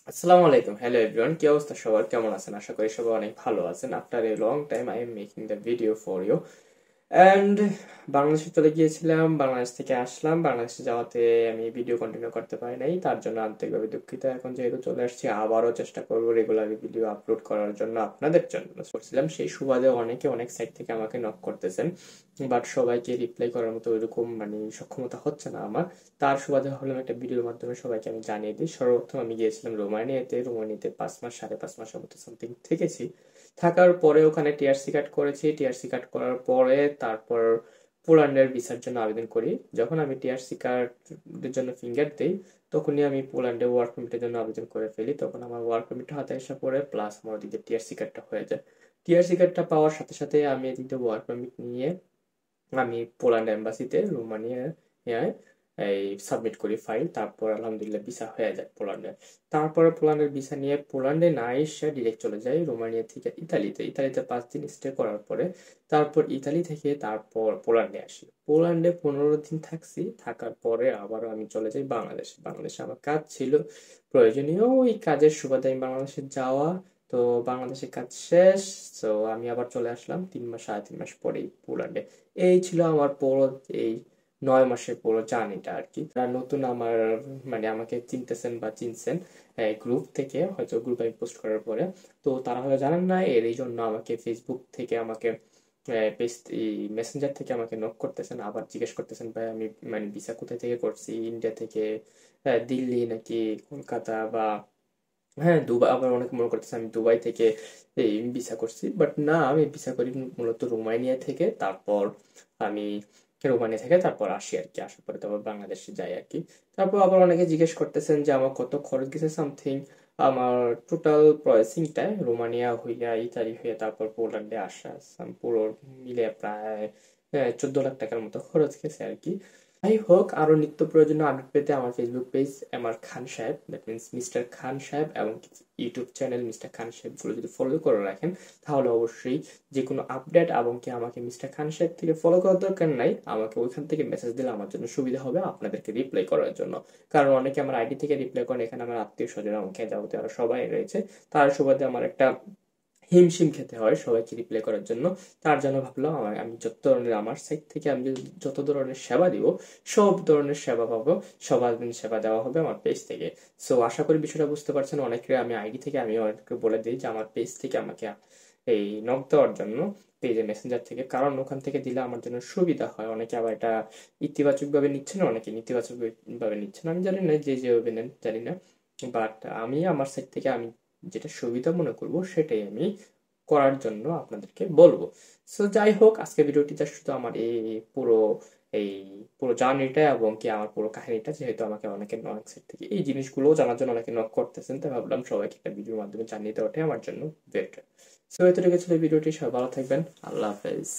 আসসালামু আলাইকুম, hello everyone. কি অবস্থা সবার, কেমন আছেন? আশা করি সবাই অনেক ভালো আছেন। After a long time I am making the video for you. And বাংলাদেশে চলে গিয়েছিলাম, বাংলাদেশ থেকে আসলাম। বাংলাদেশে যাওয়াতে আমি ভিডিও কন্টিনিউ করতে পারি নাই, তার জন্য আন্তরিকভাবে দুঃখিত। এখন যেহেতু চলে আসছি, আবারও চেষ্টা করবো রেগুলারলি ভিডিও আপলোড করার জন্য আপনাদের জন্য। করছিলাম সেই সুবাদে অনেকে অনেক সাইট থেকে আমাকে নক করতেছেন, বাট সবাইকে রিপ্লাই করার মতো ওইরকম সক্ষমতা হচ্ছে না আমার। তার সুবাদে হলাম একটা ভিডিওর মাধ্যমে সবাইকে আমি জানিয়ে দিই। সর্বপ্রথম আমি গিয়েছিলাম রোমানিয়াতে। রোমানিয়াতে 5 মাস, 5.5 মাসের মতো সামথিং থেকেছি। থাকার পরে ওখানে টিআরসি কার্ড করেছি। টিআরসি কার্ড করার পরে তারপর পোল্যান্ডের ভিসার জন্য আবেদন করি। যখন আমি টিআরসি কার্ডের জন্য ফিঙ্গার দিই, তখনই আমি পোল্যান্ডে ওয়ার্ক পারমিটের জন্য আবেদন করে ফেলি। তখন আমার ওয়ার্ক পারমিটটা হাতে এসে পড়ে, প্লাস আমার ওদিকে টিআরসি কার্ডটা হয়ে যায়। টিআরসি কার্ডটা পাওয়ার সাথে সাথে আমি এদিকে ওয়ার্ক পারমিট নিয়ে আমি পোল্যান্ড এম্বাসিতে রোমানিয়ায় এই সাবমিট করি ফাইল। তারপর আলহামদুলিল্লাহ ভিসা হয়ে যায় পোল্যান্ডে। তারপরে পোল্যান্ডের ভিসা নিয়ে পোল্যান্ডে না এসে ডিরেক্ট চলে যাই রোমানিয়া থেকে ইতালিতে। ইতালিতে 5 দিন স্টে করার পরে তারপর ইতালি থেকে তারপর পোল্যান্ডে আসি। পোল্যান্ডে 15 দিন থাকছি। থাকার পরে আবার আমি চলে যাই বাংলাদেশে। বাংলাদেশে আমার কাজ ছিল প্রয়োজনীয়, ওই কাজের সুবাদে আমি বাংলাদেশে যাওয়া। তো বাংলাদেশে কাজ শেষ। তো আমি আবার চলে আসলাম 3 মাস, 3.5 মাস পরেই পোল্যান্ডে। এই ছিল আমার পুরো এই 9 মাসের পুরো জার্নিটা আর কি। আর নতুন আমার আমাকে চিনতেছেন বা চিনছেন গ্রুপ থেকে, হয়তো গ্রুপ আমি পোস্ট করার পরে। তো তারা হয়তো জানেন না, এর এই জন্য আমাকে ফেসবুক থেকে আমাকে পেজ মেসেঞ্জার থেকে আমাকে নক করতেছেন, আবার জিজ্ঞেস করতেছেন ভাই আমি ভিসা কোথায় থেকে করছি, ইন্ডিয়া থেকে, দিল্লি নাকি কলকাতা বা হ্যাঁ দুবাই। আবার অনেকে মনে করতেছে আমি দুবাই থেকে এই ভিসা করছি, বাট না, আমি ভিসা করি মূলত রোমানিয়া থেকে। তারপর আমি রোমানিয়া থেকে তারপর আসি আর কি। আসার পরে তারপর বাংলাদেশে যাই আর কি। তারপর আবার অনেকে জিজ্ঞেস করতেছেন যে আমার কত খরচ গেছে সামথিং। আমার টোটাল প্রসেসিংটায় রোমানিয়া হইয়া ইতালি হইয়া তারপর পোল্যান্ডে আসা পুরো মিলে প্রায় 14 লাখ টাকার মতো খরচ গেছে আর কি। যাই হোক, আরো নিত্য প্রয়োজনীয় আপডেট পেতে আমার ফেসবুক পেজ আমার খান সাহেব, দ্যাট মিনস মিস্টার খান সাহেব, এবং ইউটিউব চ্যানেল মিস্টার খান সাহেব গুলো যদি ফলো করে রাখেন, তাহলে অবশ্যই যে কোনো আপডেট এবং কি আমাকে মিস্টার খান সাহেব থেকে ফলো করার দরকার নাই, আমাকে ওইখান থেকে মেসেজ দিলে আমার জন্য সুবিধা হবে আপনাদেরকে রিপ্লাই করার জন্য। কারণ অনেকে আমার আইডি থেকে রিপ্লাই করেন, এখানে আমার আত্মীয় স্বজন আমাকে যাবতীয় আরো সবাই রয়েছে। তার সুবাদে আমার একটা হিমশিম খেতে হয় সবাইকে রিপ্লাই করার জন্য। তার জন্য ভাবলাম আমি যত ধরনের আমার সাইড থেকে আমি যত ধরনের সেবা দিব, সব ধরনের সেবা পাবো, সবার সেবা দেওয়া হবে আমার পেজ থেকে। সো আশা করি বিষয়টা বুঝতে পারছেন। অনেকে আমি আইডি থেকে আমি অনেককে বলে দিই যে আমার পেজ থেকে আমাকে এই নক দেওয়ার জন্য, পেজে মেসেঞ্জার থেকে, কারণ ওখান থেকে দিলে আমার জন্য সুবিধা হয়। অনেকে আবার এটা ইতিবাচক ভাবে নিচ্ছে না, অনেকে নেতিবাচক ভাবে নিচ্ছে না, আমি জানি না, যে যেভাবে নেন জানি না। বাট আমি আমার সাইড থেকে আমি যেটা সুবিধা মনে করব সেটাই আমি করার জন্য আপনাদেরকে বলবো। সো যাই হোক, আজকে ভিডিওটি জাস্ট শুধু আমার পুরো এই পুরো জার্নিটা এবং কি আমার পুরো কাহিনীটা, যেহেতু আমাকে অনেকে অনেক সাইড থেকে এই জিনিসগুলো জানার জন্য অনেকে নক করতেছেন, তাই ভাবলাম সবাইকে একটা ভিডিওর মাধ্যমে জানিয়ে দেওয়াটাই আমার জন্য বেটার। সো এতটুকু ছিল ভিডিওটি। সবাই ভালো থাকবেন। আল্লাহ হাফেজ।